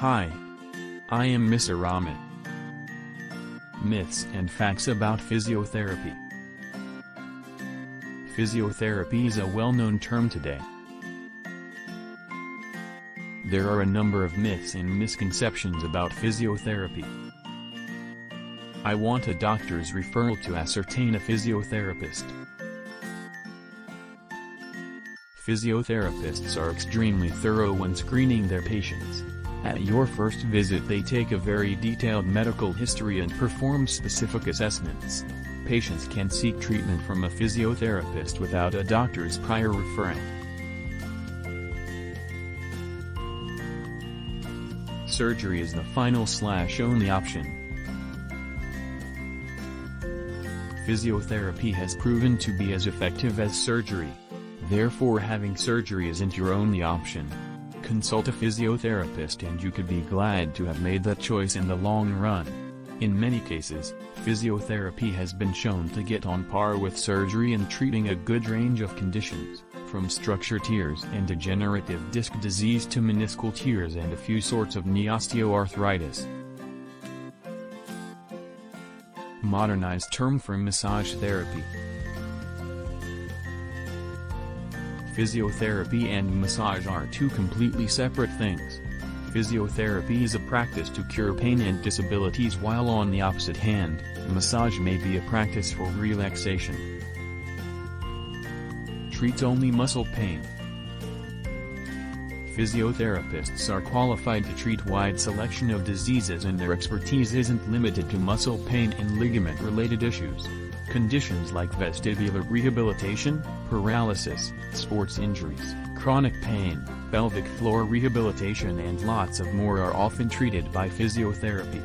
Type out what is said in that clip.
Hi. I am Mr. Amit. Myths and facts about physiotherapy. Physiotherapy is a well-known term today. There are a number of myths and misconceptions about physiotherapy. I want a doctor's referral to ascertain a physiotherapist. Physiotherapists are extremely thorough when screening their patients. At your first visit they take a very detailed medical history and perform specific assessments. Patients can seek treatment from a physiotherapist without a doctor's prior referral. Surgery is the final/only option. Physiotherapy has proven to be as effective as surgery. Therefore, having surgery isn't your only option. Consult a physiotherapist and you could be glad to have made that choice in the long run. In many cases, physiotherapy has been shown to get on par with surgery in treating a good range of conditions, from structure tears and degenerative disc disease to meniscal tears and a few sorts of knee osteoarthritis. Modernized term for massage therapy. Physiotherapy and massage are two completely separate things. Physiotherapy is a practice to cure pain and disabilities, while on the opposite hand, massage may be a practice for relaxation. Treats only muscle pain. Physiotherapists are qualified to treat wide selection of diseases, and their expertise isn't limited to muscle pain and ligament-related issues. Conditions like vestibular rehabilitation, paralysis, sports injuries, chronic pain, pelvic floor rehabilitation and lots of more are often treated by physiotherapy.